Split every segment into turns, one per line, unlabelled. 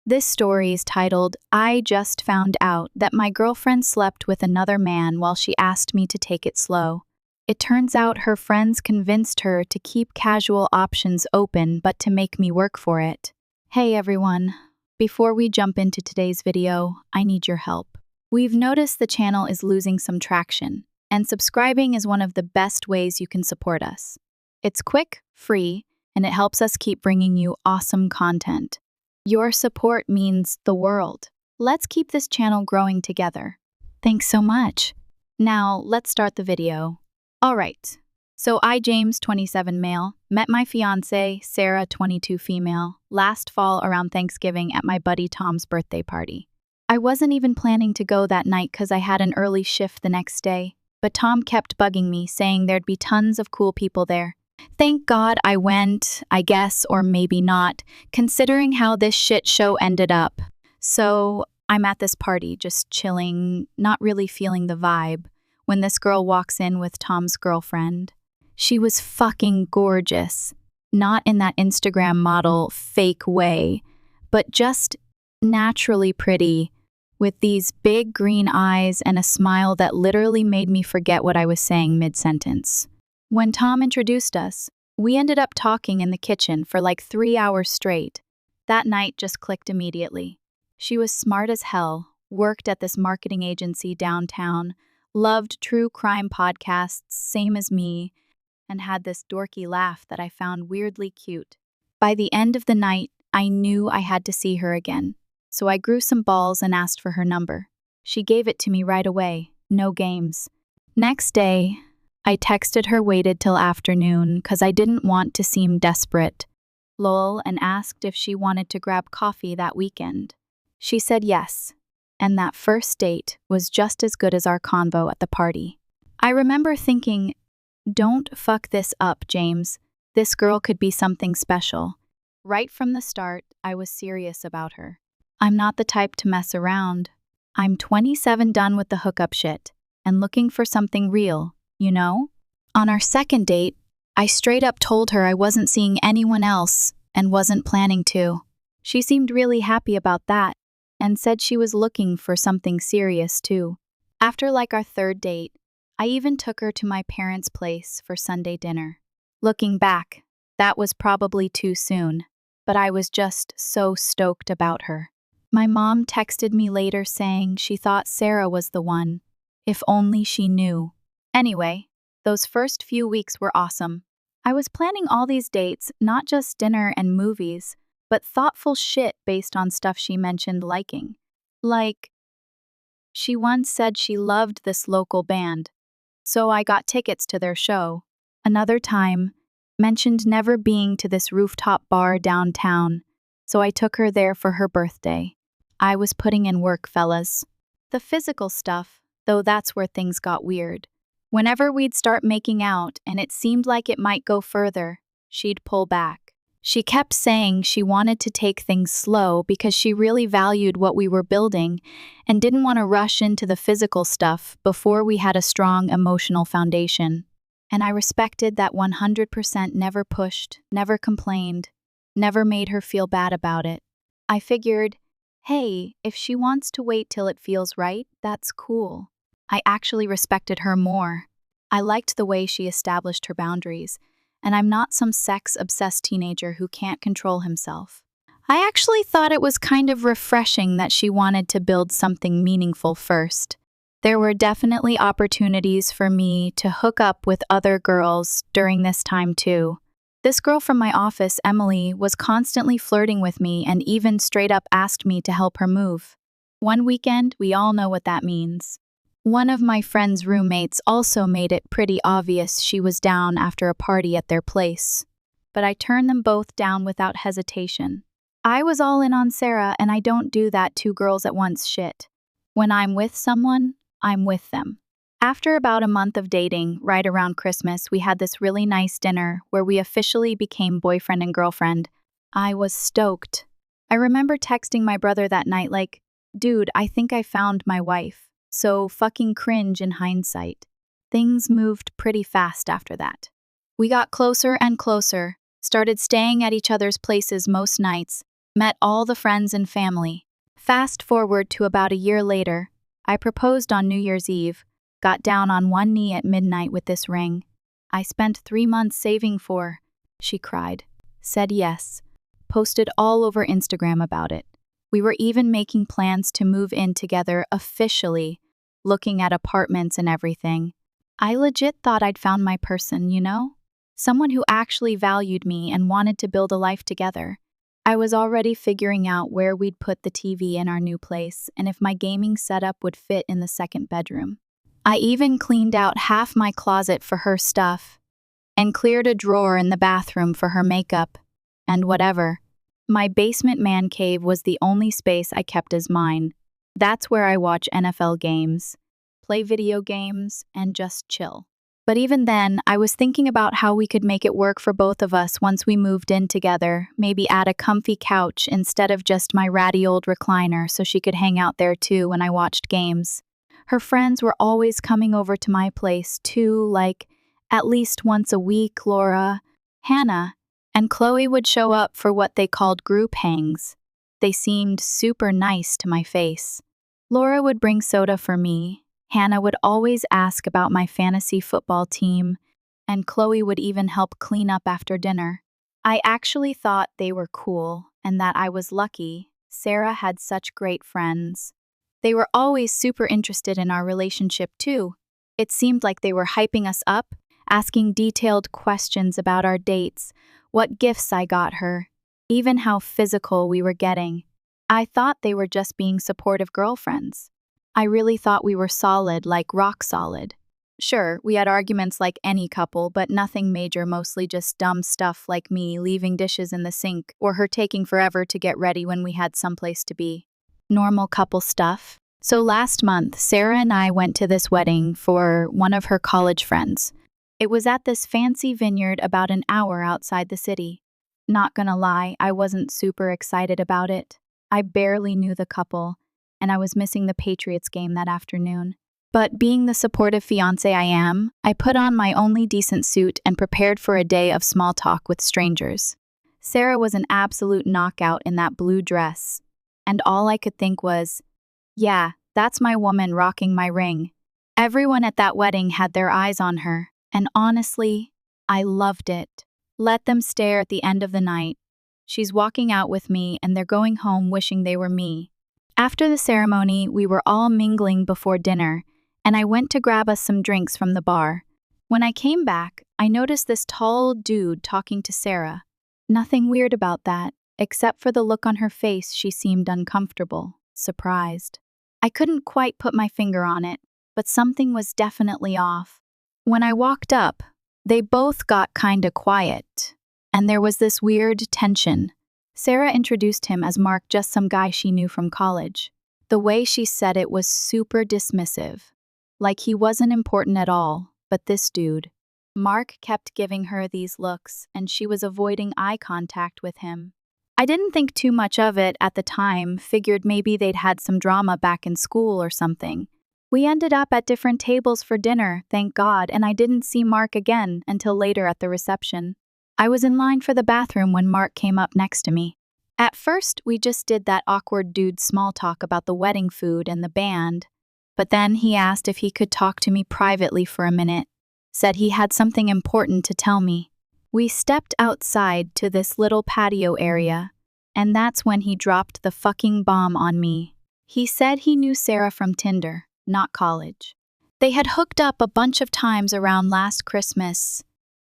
This story is titled, "I Just Found Out That My Girlfriend Slept with Another Man While She Asked Me to Take It Slow." It turns out her friends convinced her to keep casual options open but to make me work for it. Hey everyone, before we jump into today's video, I need your help. We've noticed the channel is losing some traction, and subscribing is one of the best ways you can support us. It's quick, free, and it helps us keep bringing you awesome content. Your support means the world. Let's keep this channel growing together. Thanks so much. Now, let's start the video. Alright, so I, James, 27 male, met my fiancée, Sarah, 22 female, last fall around Thanksgiving at my buddy Tom's birthday party. I wasn't even planning to go that night because I had an early shift the next day, but Tom kept bugging me, saying there'd be tons of cool people there. Thank God I went, I guess, or maybe not, considering how this shit show ended up. So I'm at this party, just chilling, not really feeling the vibe, when this girl walks in with Tom's girlfriend. She was fucking gorgeous. Not in that Instagram model fake way, but just naturally pretty, with these big green eyes and a smile that literally made me forget what I was saying mid-sentence. When Tom introduced us, we ended up talking in the kitchen for like 3 hours straight. That night just clicked immediately. She was smart as hell, worked at this marketing agency downtown, loved true crime podcasts, same as me, and had this dorky laugh that I found weirdly cute. By the end of the night, I knew I had to see her again, so I grew some balls and asked for her number. She gave it to me right away, no games. Next day, I texted her waited till afternoon because I didn't want to seem desperate. Lol, and asked if she wanted to grab coffee that weekend. She said yes, and that first date was just as good as our convo at the party. I remember thinking, don't fuck this up, James. This girl could be something special. Right from the start, I was serious about her. I'm not the type to mess around. I'm 27 done with the hookup shit, and looking for something real, you know? On our second date, I straight up told her I wasn't seeing anyone else and wasn't planning to. She seemed really happy about that, and said she was looking for something serious too. After like our third date, I even took her to my parents' place for Sunday dinner. Looking back, that was probably too soon, but I was just so stoked about her. My mom texted me later saying she thought Sarah was the one, if only she knew. Anyway, those first few weeks were awesome. I was planning all these dates, not just dinner and movies, but thoughtful shit based on stuff she mentioned liking. Like, she once said she loved this local band, so I got tickets to their show. Another time, mentioned never being to this rooftop bar downtown, so I took her there for her birthday. I was putting in work, fellas. The physical stuff, though, that's where things got weird. Whenever we'd start making out and it seemed like it might go further, she'd pull back. She kept saying she wanted to take things slow because she really valued what we were building and didn't want to rush into the physical stuff before we had a strong emotional foundation. And I respected that 100%. Never pushed, never complained, never made her feel bad about it. I figured, hey, if she wants to wait till it feels right, that's cool. I actually respected her more. I liked the way she established her boundaries, and I'm not some sex-obsessed teenager who can't control himself. I actually thought it was kind of refreshing that she wanted to build something meaningful first. There were definitely opportunities for me to hook up with other girls during this time too. This girl from my office, Emily, was constantly flirting with me and even straight up asked me to help her move. One weekend, we all know what that means. One of my friend's roommates also made it pretty obvious she was down after a party at their place, but I turned them both down without hesitation. I was all in on Sarah, and I don't do that two girls at once shit. When I'm with someone, I'm with them. After about a month of dating, right around Christmas, we had this really nice dinner where we officially became boyfriend and girlfriend. I was stoked. I remember texting my brother that night like, dude, I think I found my wife. So fucking cringe in hindsight. Things moved pretty fast after that. We got closer and closer, started staying at each other's places most nights, met all the friends and family. Fast forward to about a year later, I proposed on New Year's Eve, got down on one knee at midnight with this ring. I spent 3 months saving for, she cried, said yes, posted all over Instagram about it. We were even making plans to move in together officially, looking at apartments and everything. I legit thought I'd found my person, you know? Someone who actually valued me and wanted to build a life together. I was already figuring out where we'd put the TV in our new place and if my gaming setup would fit in the second bedroom. I even cleaned out half my closet for her stuff and cleared a drawer in the bathroom for her makeup and whatever. My basement man cave was the only space I kept as mine. That's where I watch NFL games, play video games, and just chill. But even then, I was thinking about how we could make it work for both of us once we moved in together, maybe add a comfy couch instead of just my ratty old recliner so she could hang out there too when I watched games. Her friends were always coming over to my place too, like at least once a week. Laura, Hannah, and Chloe would show up for what they called group hangs. They seemed super nice to my face. Laura would bring soda for me. Hannah would always ask about my fantasy football team, and Chloe would even help clean up after dinner. I actually thought they were cool and that I was lucky. Sarah had such great friends. They were always super interested in our relationship too. It seemed like they were hyping us up, asking detailed questions about our dates, what gifts I got her, even how physical we were getting. I thought they were just being supportive girlfriends. I really thought we were solid, like rock solid. Sure, we had arguments like any couple, but nothing major, mostly just dumb stuff like me leaving dishes in the sink or her taking forever to get ready when we had someplace to be. Normal couple stuff. So last month, Sarah and I went to this wedding for one of her college friends. It was at this fancy vineyard about an hour outside the city. Not gonna lie, I wasn't super excited about it. I barely knew the couple, and I was missing the Patriots game that afternoon. But being the supportive fiancé I am, I put on my only decent suit and prepared for a day of small talk with strangers. Sarah was an absolute knockout in that blue dress, and all I could think was, yeah, that's my woman rocking my ring. Everyone at that wedding had their eyes on her, and honestly, I loved it. Let them stare at the end of the night. She's walking out with me, and they're going home wishing they were me. After the ceremony, we were all mingling before dinner, and I went to grab us some drinks from the bar. When I came back, I noticed this tall dude talking to Sarah. Nothing weird about that, except for the look on her face. She seemed uncomfortable, surprised. I couldn't quite put my finger on it, but something was definitely off. When I walked up, they both got kinda quiet, and there was this weird tension. Sarah introduced him as Mark, just some guy she knew from college. The way she said it was super dismissive, like he wasn't important at all, but this dude. Mark kept giving her these looks, and she was avoiding eye contact with him. I didn't think too much of it at the time, figured maybe they'd had some drama back in school or something. We ended up at different tables for dinner, thank God, and I didn't see Mark again until later at the reception. I was in line for the bathroom when Mark came up next to me. At first, we just did that awkward dude small talk about the wedding food and the band, but then he asked if he could talk to me privately for a minute, said he had something important to tell me. We stepped outside to this little patio area, and that's when he dropped the fucking bomb on me. He said he knew Sarah from Tinder, not college. They had hooked up a bunch of times around last Christmas,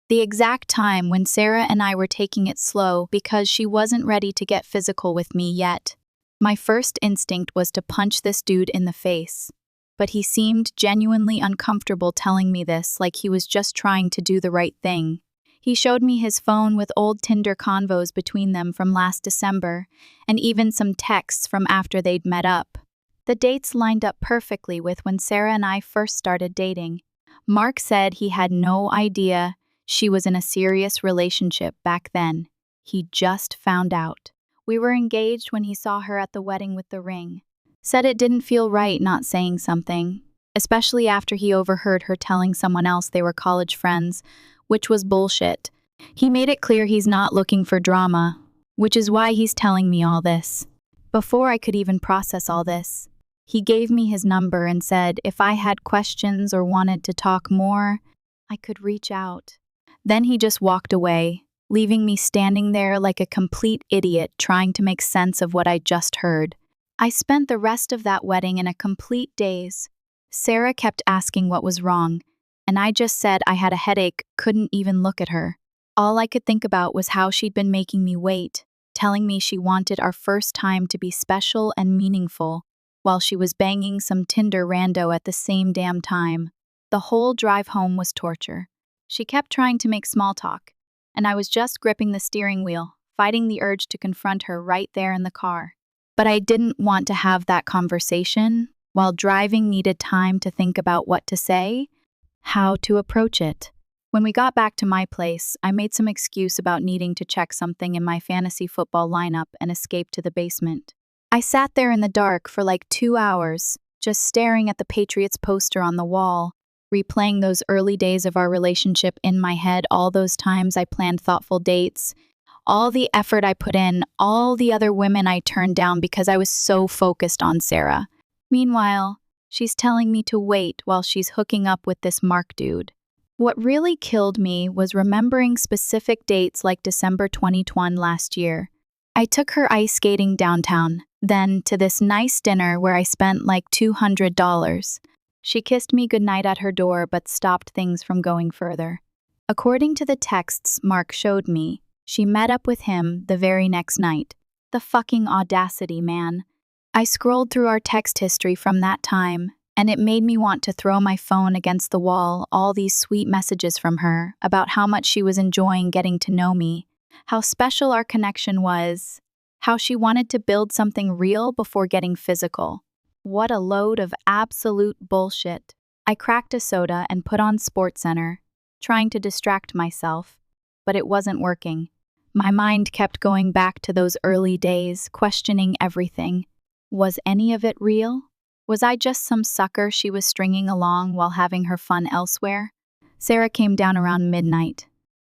the exact time when Sarah and I were taking it slow because she wasn't ready to get physical with me yet. My first instinct was to punch this dude in the face, but he seemed genuinely uncomfortable telling me this, like he was just trying to do the right thing. He showed me his phone with old Tinder convos between them from last December, and even some texts from after they'd met up. The dates lined up perfectly with when Sarah and I first started dating. Mark said he had no idea she was in a serious relationship back then. He just found out. We were engaged when he saw her at the wedding with the ring. Said it didn't feel right not saying something, especially after he overheard her telling someone else they were college friends, which was bullshit. He made it clear he's not looking for drama. which is why he's telling me all this. Before I could even process all this, he gave me his number and said if I had questions or wanted to talk more, I could reach out. Then he just walked away, leaving me standing there like a complete idiot trying to make sense of what I just heard. I spent the rest of that wedding in a complete daze. Sarah kept asking what was wrong, and I just said I had a headache, couldn't even look at her. All I could think about was how she'd been making me wait, telling me she wanted our first time to be special and meaningful, while she was banging some Tinder rando at the same damn time. The whole drive home was torture. She kept trying to make small talk, and I was just gripping the steering wheel, fighting the urge to confront her right there in the car. But I didn't want to have that conversation. While driving needed time to think about what to say, how to approach it. When we got back to my place, I made some excuse about needing to check something in my fantasy football lineup and escaped to the basement. I sat there in the dark for like 2 hours, just staring at the Patriots poster on the wall, replaying those early days of our relationship in my head, all those times I planned thoughtful dates, all the effort I put in, all the other women I turned down because I was so focused on Sarah. Meanwhile, she's telling me to wait while she's hooking up with this Mark dude. What really killed me was remembering specific dates like December 2021 last year. I took her ice skating downtown, then to this nice dinner where I spent like $200. She kissed me goodnight at her door but stopped things from going further. According to the texts Mark showed me, she met up with him the very next night. The fucking audacity, man. I scrolled through our text history from that time, and it made me want to throw my phone against the wall, all these sweet messages from her about how much she was enjoying getting to know me, how special our connection was, how she wanted to build something real before getting physical. What a load of absolute bullshit. I cracked a soda and put on SportsCenter, trying to distract myself, but it wasn't working. My mind kept going back to those early days, questioning everything. Was any of it real? Was I just some sucker she was stringing along while having her fun elsewhere? Sarah came down around midnight,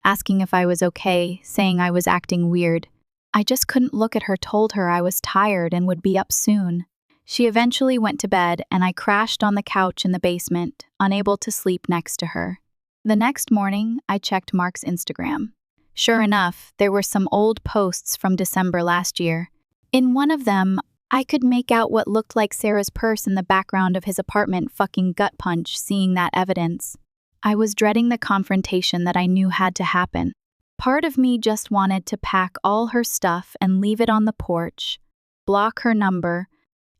asking if I was okay, saying I was acting weird. I just couldn't look at her, told her I was tired and would be up soon. She eventually went to bed, and I crashed on the couch in the basement, unable to sleep next to her. The next morning, I checked Mark's Instagram. Sure enough, there were some old posts from December last year. In one of them, I could make out what looked like Sarah's purse in the background of his apartment. Fucking gut punch seeing that evidence. I was dreading the confrontation that I knew had to happen. Part of me just wanted to pack all her stuff and leave it on the porch, block her number,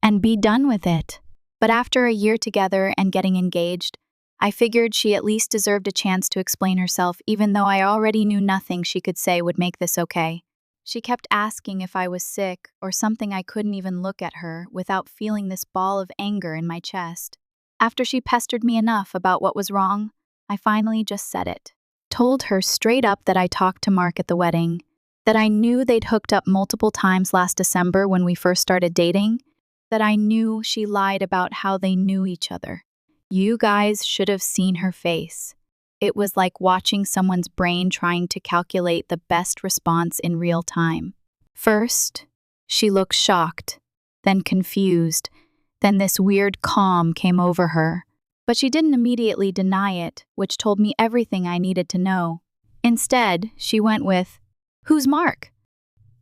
and be done with it. But after a year together and getting engaged, I figured she at least deserved a chance to explain herself, even though I already knew nothing she could say would make this okay. She kept asking if I was sick or something. I couldn't even look at her without feeling this ball of anger in my chest. After she pestered me enough about what was wrong, I finally just said it. Told her straight up that I talked to Mark at the wedding, that I knew they'd hooked up multiple times last December when we first started dating, that I knew she lied about how they knew each other. You guys should have seen her face. It was like watching someone's brain trying to calculate the best response in real time. First, she looked shocked, then confused, then this weird calm came over her. But she didn't immediately deny it, which told me everything I needed to know. Instead, she went with, "Who's Mark?"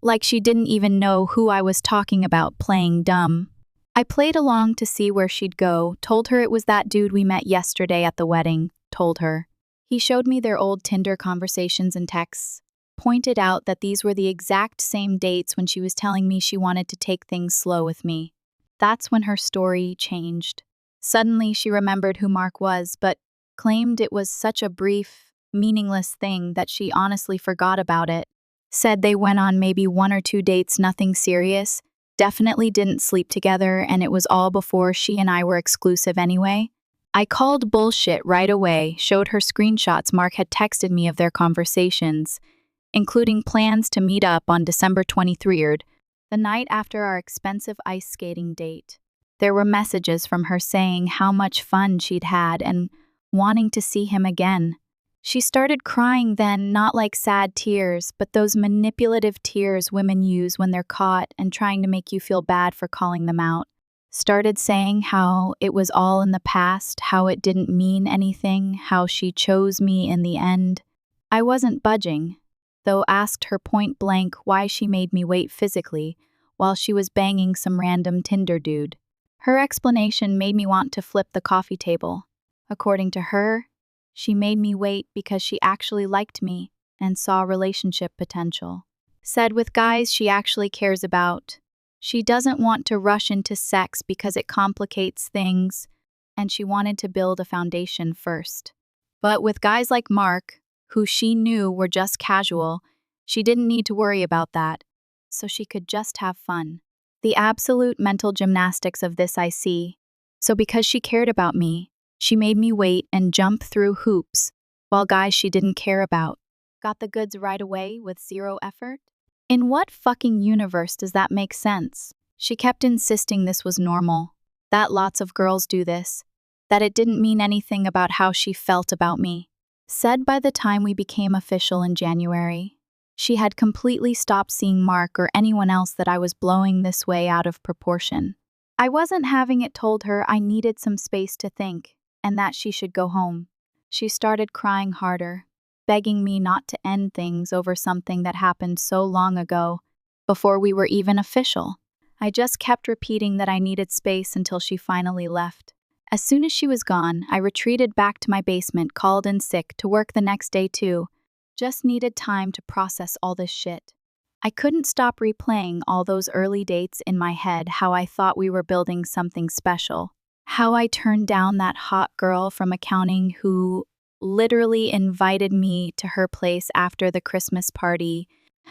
Like she didn't even know who I was talking about, playing dumb. I played along to see where she'd go, told her it was that dude we met yesterday at the wedding, told her. He showed me their old Tinder conversations and texts, pointed out that these were the exact same dates when she was telling me she wanted to take things slow with me. That's when her story changed. Suddenly, she remembered who Mark was, but claimed it was such a brief, meaningless thing that she honestly forgot about it. Said they went on maybe 1 or 2 dates, nothing serious, definitely didn't sleep together, and it was all before she and I were exclusive anyway. I called bullshit right away, showed her screenshots Mark had texted me of their conversations, including plans to meet up on December 23rd, the night after our expensive ice skating date. There were messages from her saying how much fun she'd had and wanting to see him again. She started crying then, not like sad tears, but those manipulative tears women use when they're caught and trying to make you feel bad for calling them out. Started saying how it was all in the past, how it didn't mean anything, how she chose me in the end. I wasn't budging, though asked her point blank why she made me wait physically while she was banging some random Tinder dude. Her explanation made me want to flip the coffee table. According to her, she made me wait because she actually liked me and saw relationship potential. Said with guys she actually cares about. She doesn't want to rush into sex because it complicates things, and she wanted to build a foundation first. But with guys like Mark, who she knew were just casual, she didn't need to worry about that, so she could just have fun. The absolute mental gymnastics of this I see. So because she cared about me, she made me wait and jump through hoops, while guys she didn't care about got the goods right away with zero effort? In what fucking universe does that make sense? She kept insisting this was normal, that lots of girls do this, that it didn't mean anything about how she felt about me. Said by the time we became official in January, she had completely stopped seeing Mark or anyone else that I was blowing this way out of proportion. I wasn't having it told her I needed some space to think, and that she should go home. She started crying harder, begging me not to end things over something that happened so long ago, before we were even official. I just kept repeating that I needed space until she finally left. As soon as she was gone, I retreated back to my basement, called in sick to work the next day too. Just needed time to process all this shit. I couldn't stop replaying all those early dates in my head, how I thought we were building something special. How I turned down that hot girl from accounting who literally invited me to her place after the Christmas party.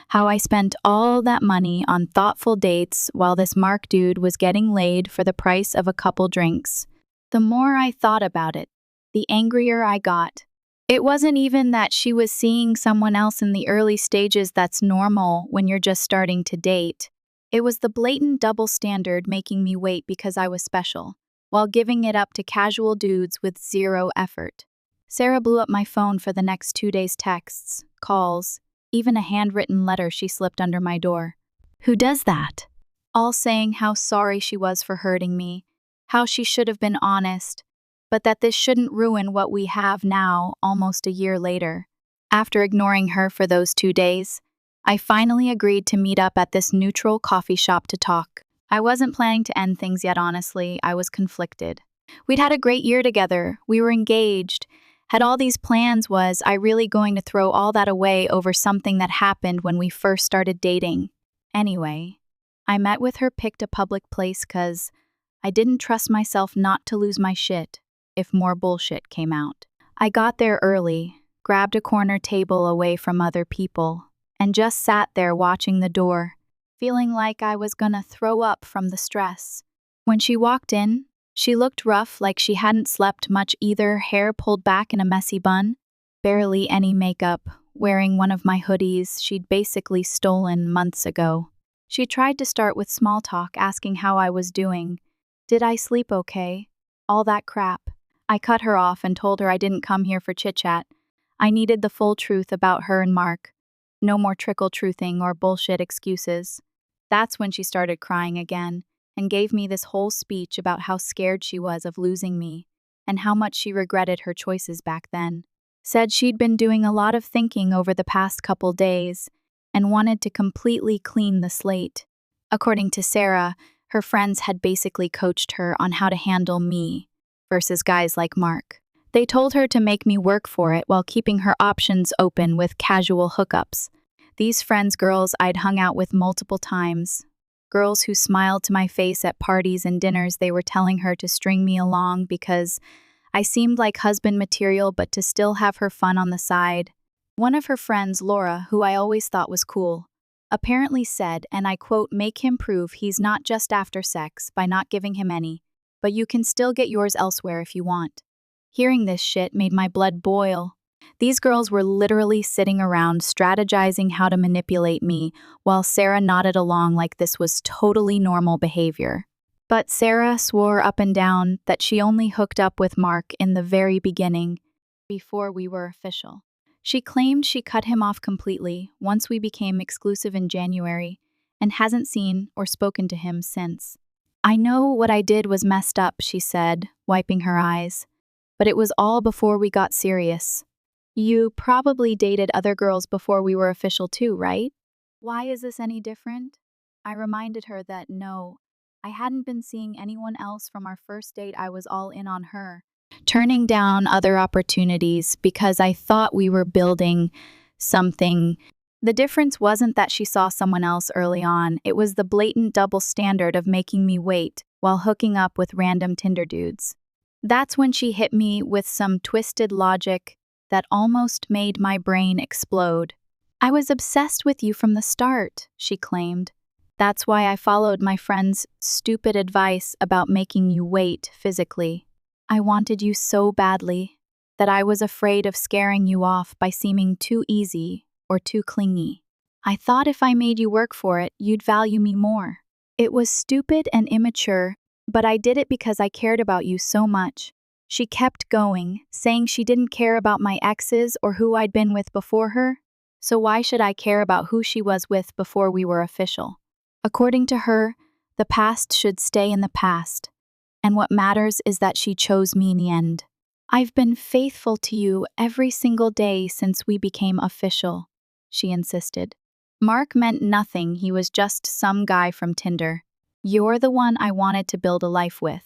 How I spent all that money on thoughtful dates while this Mark dude was getting laid for the price of a couple drinks. The more I thought about it, the angrier I got. It wasn't even that she was seeing someone else in the early stages that's normal when you're just starting to date. It was the blatant double standard making me wait because I was special, while giving it up to casual dudes with zero effort. Sarah blew up my phone for the next 2 days' texts, calls, even a handwritten letter she slipped under my door. Who does that? All saying how sorry she was for hurting me, how she should have been honest, but that this shouldn't ruin what we have now, almost a year later. After ignoring her for those 2 days, I finally agreed to meet up at this neutral coffee shop to talk. I wasn't planning to end things yet, honestly. I was conflicted. We'd had a great year together. We were engaged. Had all these plans. Was I really going to throw all that away over something that happened when we first started dating? Anyway, I met with her, picked a public place because I didn't trust myself not to lose my shit if more bullshit came out. I got there early, grabbed a corner table away from other people, and just sat there watching the door, feeling like I was gonna throw up from the stress. When she walked in, she looked rough, like she hadn't slept much either, hair pulled back in a messy bun, barely any makeup, wearing one of my hoodies she'd basically stolen months ago. She tried to start with small talk, asking how I was doing. Did I sleep okay? All that crap. I cut her off and told her I didn't come here for chit-chat. I needed the full truth about her and Mark. No more trickle-truthing or bullshit excuses. That's when she started crying again and gave me this whole speech about how scared she was of losing me and how much she regretted her choices back then. Said she'd been doing a lot of thinking over the past couple days and wanted to completely clean the slate. According to Sarah, her friends had basically coached her on how to handle me versus guys like Mark. They told her to make me work for it while keeping her options open with casual hookups. These friends, girls I'd hung out with multiple times, girls who smiled to my face at parties and dinners, they were telling her to string me along because I seemed like husband material, but to still have her fun on the side. One of her friends, Laura, who I always thought was cool, apparently said, and I quote, "Make him prove he's not just after sex by not giving him any, but you can still get yours elsewhere if you want." Hearing this shit made my blood boil. These girls were literally sitting around strategizing how to manipulate me, while Sarah nodded along like this was totally normal behavior. But Sarah swore up and down that she only hooked up with Mark in the very beginning, before we were official. She claimed she cut him off completely once we became exclusive in January and hasn't seen or spoken to him since. I know what I did was messed up, she said, wiping her eyes. But it was all before we got serious. You probably dated other girls before we were official too, right? Why is this any different? I reminded her that no, I hadn't been seeing anyone else from our first date. I was all in on her, turning down other opportunities because I thought we were building something. The difference wasn't that she saw someone else early on, it was the blatant double standard of making me wait while hooking up with random Tinder dudes. That's when she hit me with some twisted logic that almost made my brain explode. I was obsessed with you from the start, she claimed. That's why I followed my friend's stupid advice about making you wait physically. I wanted you so badly that I was afraid of scaring you off by seeming too easy or too clingy. I thought if I made you work for it, you'd value me more. It was stupid and immature, but I did it because I cared about you so much. She kept going, saying she didn't care about my exes or who I'd been with before her. So why should I care about who she was with before we were official? According to her, the past should stay in the past, and what matters is that she chose me in the end. I've been faithful to you every single day since we became official, she insisted. Mark meant nothing, he was just some guy from Tinder. You're the one I wanted to build a life with.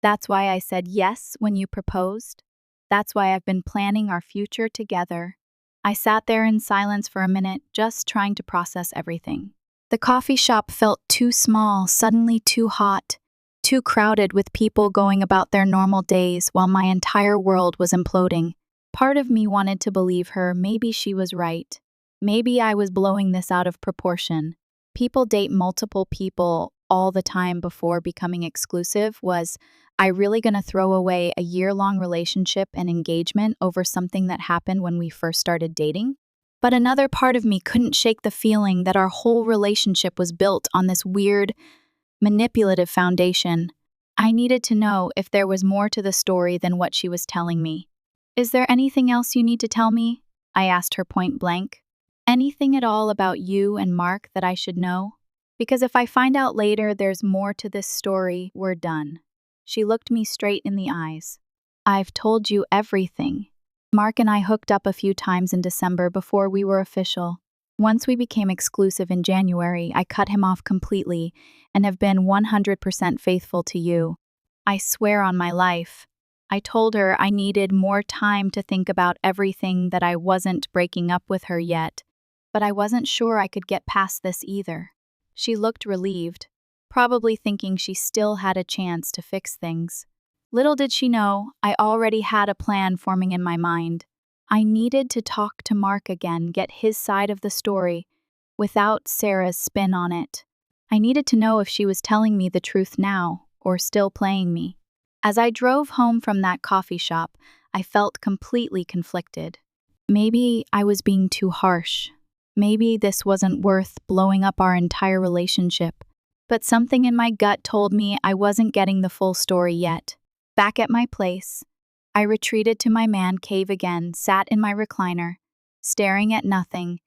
That's why I said yes when you proposed. That's why I've been planning our future together. I sat there in silence for a minute, just trying to process everything. The coffee shop felt too small, suddenly too hot, too crowded with people going about their normal days while my entire world was imploding. Part of me wanted to believe her, maybe she was right. Maybe I was blowing this out of proportion. People date multiple people all the time before becoming exclusive. Was I really going to throw away a year-long relationship and engagement over something that happened when we first started dating? But another part of me couldn't shake the feeling that our whole relationship was built on this weird, manipulative foundation. I needed to know if there was more to the story than what she was telling me. Is there anything else you need to tell me? I asked her point blank. Anything at all about you and Mark that I should know? Because if I find out later there's more to this story, we're done. She looked me straight in the eyes. I've told you everything. Mark and I hooked up a few times in December before we were official. Once we became exclusive in January, I cut him off completely and have been 100% faithful to you. I swear on my life. I told her I needed more time to think about everything, that I wasn't breaking up with her yet, but I wasn't sure I could get past this either. She looked relieved, probably thinking she still had a chance to fix things. Little did she know, I already had a plan forming in my mind. I needed to talk to Mark again, get his side of the story, without Sarah's spin on it. I needed to know if she was telling me the truth now, or still playing me. As I drove home from that coffee shop, I felt completely conflicted. Maybe I was being too harsh. Maybe this wasn't worth blowing up our entire relationship. But something in my gut told me I wasn't getting the full story yet. Back at my place, I retreated to my man cave again, sat in my recliner, staring at nothing,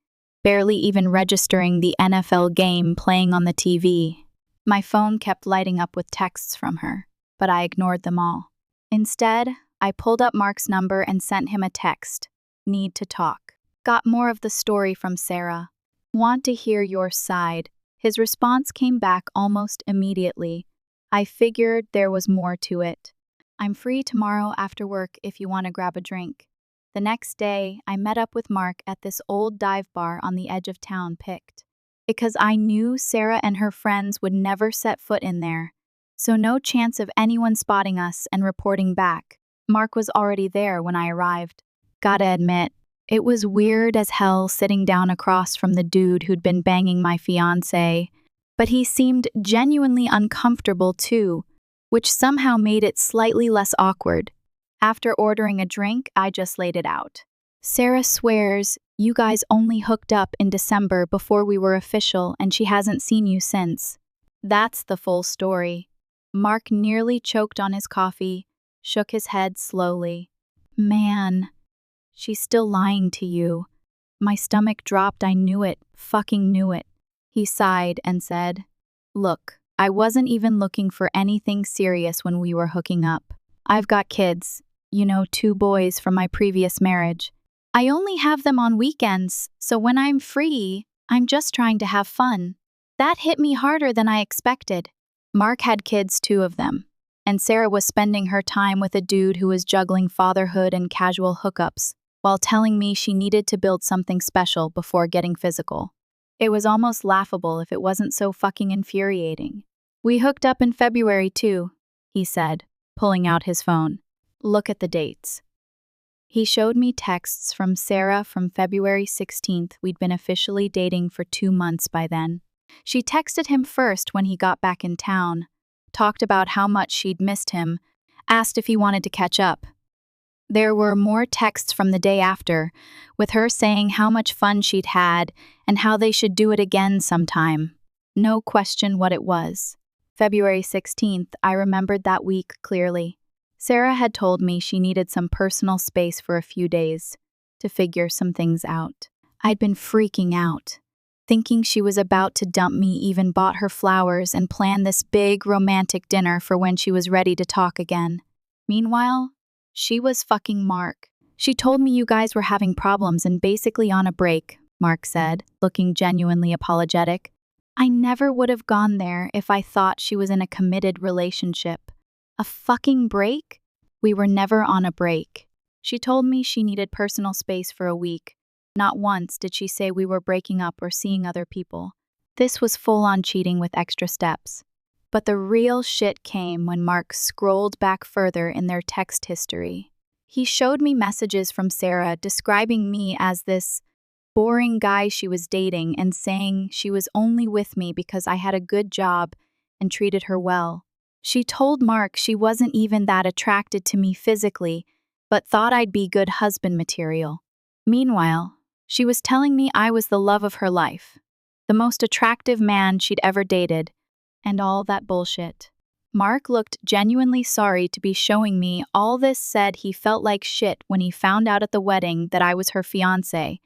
barely even registering the NFL game playing on the TV. My phone kept lighting up with texts from her, but I ignored them all. Instead, I pulled up Mark's number and sent him a text. Need to talk. Got more of the story from Sarah. Want to hear your side. His response came back almost immediately. I figured there was more to it. I'm free tomorrow after work if you want to grab a drink. The next day, I met up with Mark at this old dive bar on the edge of town picked. Because I knew Sarah and her friends would never set foot in there. So no chance of anyone spotting us and reporting back. Mark was already there when I arrived. Gotta admit, it was weird as hell sitting down across from the dude who'd been banging my fiancé. But he seemed genuinely uncomfortable too, which somehow made it slightly less awkward. After ordering a drink, I just laid it out. Sarah swears you guys only hooked up in December before we were official and she hasn't seen you since. That's the full story. Mark nearly choked on his coffee, shook his head slowly. Man, She's still lying to you. My stomach dropped. I knew it. Fucking knew it. He sighed and said, Look, I wasn't even looking for anything serious when we were hooking up. I've got kids. 2 boys from my previous marriage. I only have them on weekends, so when I'm free, I'm just trying to have fun. That hit me harder than I expected. Mark had kids, 2 of them, and Sarah was spending her time with a dude who was juggling fatherhood and casual hookups, while telling me she needed to build something special before getting physical. It was almost laughable if it wasn't so fucking infuriating. We hooked up in February too, he said, pulling out his phone. Look at the dates. He showed me texts from Sarah from February 16th. We'd been officially dating for 2 months by then. She texted him first when he got back in town, talked about how much she'd missed him, asked if he wanted to catch up. There were more texts from the day after, with her saying how much fun she'd had and how they should do it again sometime. No question what it was. February 16th, I remembered that week clearly. Sarah had told me she needed some personal space for a few days to figure some things out. I'd been freaking out, thinking she was about to dump me, even bought her flowers and planned this big romantic dinner for when she was ready to talk again. Meanwhile, she was fucking Mark. She told me you guys were having problems and basically on a break, Mark said, looking genuinely apologetic. I never would have gone there if I thought she was in a committed relationship. A fucking break? We were never on a break. She told me she needed personal space for a week. Not once did she say we were breaking up or seeing other people. This was full-on cheating with extra steps. But the real shit came when Mark scrolled back further in their text history. He showed me messages from Sarah describing me as this boring guy she was dating and saying she was only with me because I had a good job and treated her well. She told Mark she wasn't even that attracted to me physically, but thought I'd be good husband material. Meanwhile, she was telling me I was the love of her life, the most attractive man she'd ever dated, and all that bullshit. Mark looked genuinely sorry to be showing me all this, said he felt like shit when he found out at the wedding that I was her fiancé,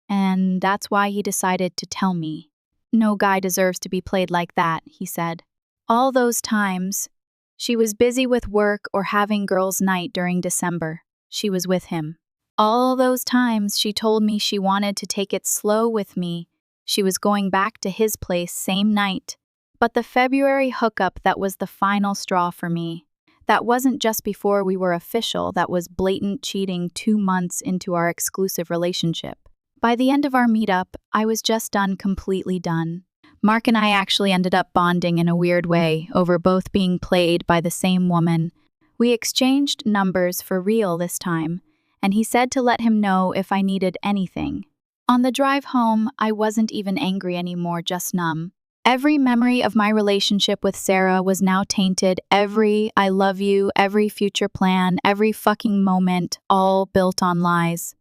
and that's why he decided to tell me. No guy deserves to be played like that, he said. All those times, she was busy with work or having girls' night during December. She was with him. All those times she told me she wanted to take it slow with me. She was going back to his place same night. But the February hookup, that was the final straw for me. That wasn't just before we were official, that was blatant cheating 2 months into our exclusive relationship. By the end of our meetup, I was just done, completely done. Mark and I actually ended up bonding in a weird way over both being played by the same woman. We exchanged numbers for real this time, and he said to let him know if I needed anything. On the drive home, I wasn't even angry anymore, just numb. Every memory of my relationship with Sarah was now tainted. Every I love you, every future plan, every fucking moment, all built on lies.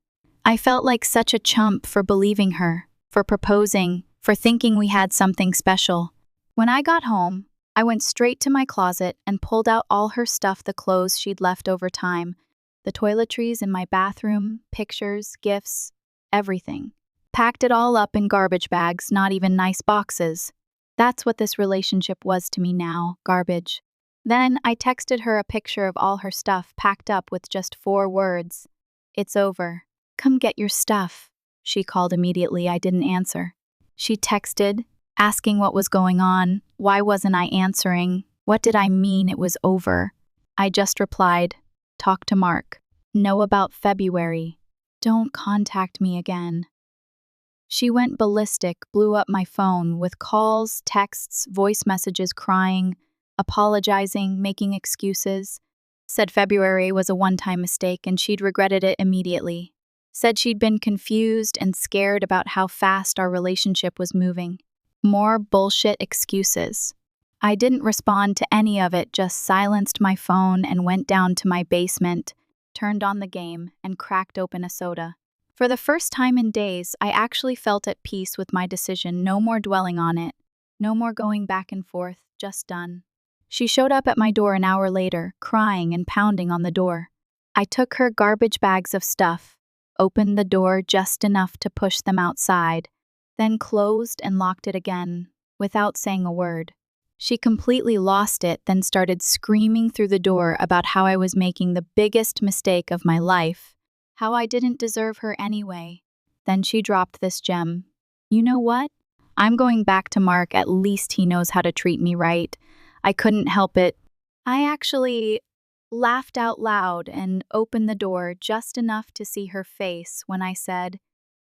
I felt like such a chump for believing her, for proposing, for thinking we had something special. When I got home, I went straight to my closet and pulled out all her stuff, the clothes she'd left over time, the toiletries in my bathroom, pictures, gifts, everything. Packed it all up in garbage bags, not even nice boxes. That's what this relationship was to me now, garbage. Then I texted her a picture of all her stuff packed up with just 4 words. It's over. Come get your stuff. She called immediately. I didn't answer. She texted, asking what was going on. Why wasn't I answering? What did I mean it was over? I just replied, talk to Mark. Know about February. Don't contact me again. She went ballistic, blew up my phone with calls, texts, voice messages, crying, apologizing, making excuses. Said February was a one-time mistake and she'd regretted it immediately. Said she'd been confused and scared about how fast our relationship was moving. More bullshit excuses. I didn't respond to any of it, just silenced my phone and went down to my basement, turned on the game, and cracked open a soda. For the first time in days, I actually felt at peace with my decision. No more dwelling on it. No more going back and forth. Just done. She showed up at my door an hour later, crying and pounding on the door. I took her garbage bags of stuff, opened the door just enough to push them outside, then closed and locked it again, without saying a word. She completely lost it, then started screaming through the door about how I was making the biggest mistake of my life, how I didn't deserve her anyway. Then she dropped this gem. You know what? I'm going back to Mark, at least he knows how to treat me right. I couldn't help it. I actually laughed out loud and opened the door just enough to see her face when I said,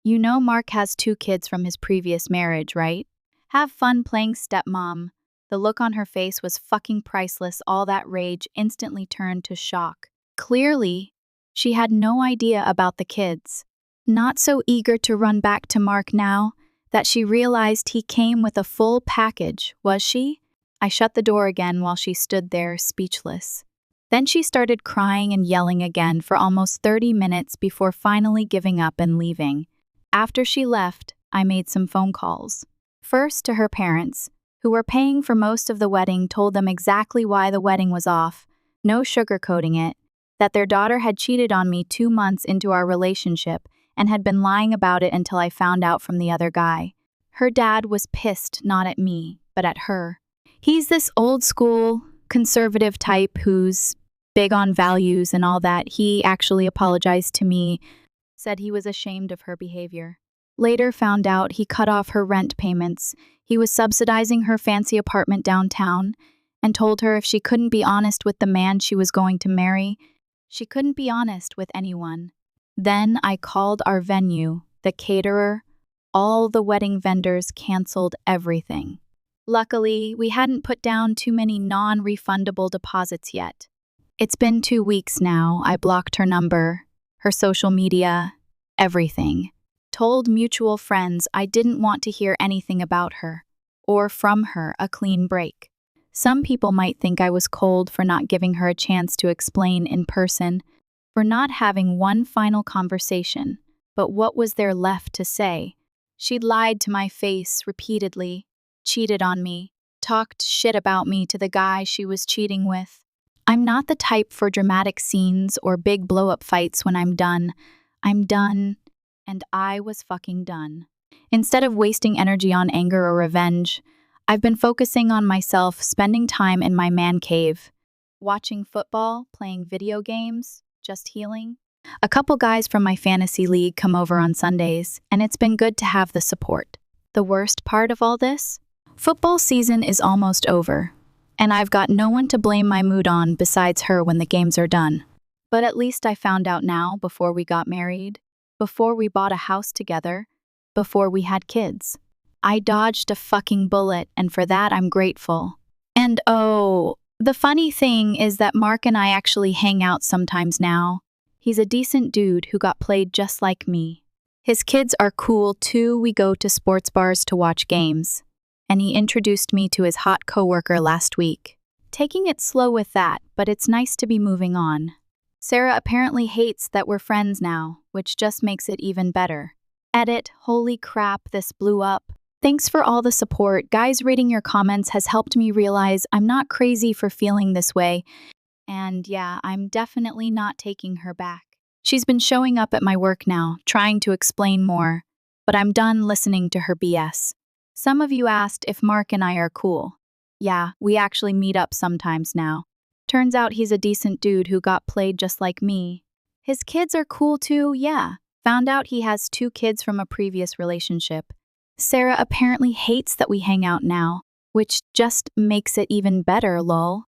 "You know Mark has 2 kids from his previous marriage, right? Have fun playing stepmom." The look on her face was fucking priceless. All that rage instantly turned to shock. Clearly, she had no idea about the kids. Not so eager to run back to Mark now that she realized he came with a full package, was she? I shut the door again while she stood there, speechless. Then she started crying and yelling again for almost 30 minutes before finally giving up and leaving. After she left, I made some phone calls. First to her parents, who were paying for most of the wedding, told them exactly why the wedding was off, no sugarcoating it, that their daughter had cheated on me 2 months into our relationship and had been lying about it until I found out from the other guy. Her dad was pissed not at me, but at her. He's this old school, conservative type who's big on values and all that. He actually apologized to me, said he was ashamed of her behavior. Later found out he cut off her rent payments. He was subsidizing her fancy apartment downtown and told her if she couldn't be honest with the man she was going to marry, she couldn't be honest with anyone. Then I called our venue, the caterer. All the wedding vendors canceled everything. Luckily, we hadn't put down too many non-refundable deposits yet. It's been 2 weeks now. I blocked her number, her social media, everything. Told mutual friends I didn't want to hear anything about her, or from her, a clean break. Some people might think I was cold for not giving her a chance to explain in person, for not having one final conversation. But what was there left to say? She'd lied to my face repeatedly, cheated on me, talked shit about me to the guy she was cheating with. I'm not the type for dramatic scenes or big blow-up fights when I'm done. I'm done, and I was fucking done. Instead of wasting energy on anger or revenge, I've been focusing on myself, spending time in my man cave, watching football, playing video games, just healing. A couple guys from my fantasy league come over on Sundays, and it's been good to have the support. The worst part of all this? Football season is almost over, and I've got no one to blame my mood on besides her when the games are done. But at least I found out now before we got married, before we bought a house together, before we had kids. I dodged a fucking bullet, and for that I'm grateful. And oh, the funny thing is that Mark and I actually hang out sometimes now. He's a decent dude who got played just like me. His kids are cool too. We go to sports bars to watch games. And he introduced me to his hot coworker last week. Taking it slow with that, but it's nice to be moving on. Sarah apparently hates that we're friends now, which just makes it even better. Edit, holy crap, this blew up. Thanks for all the support. Guys, reading your comments has helped me realize I'm not crazy for feeling this way. And yeah, I'm definitely not taking her back. She's been showing up at my work now, trying to explain more, but I'm done listening to her BS. Some of you asked if Mark and I are cool. Yeah, we actually meet up sometimes now. Turns out he's a decent dude who got played just like me. His kids are cool too, yeah. Found out he has 2 kids from a previous relationship. Sarah apparently hates that we hang out now, which just makes it even better, lol.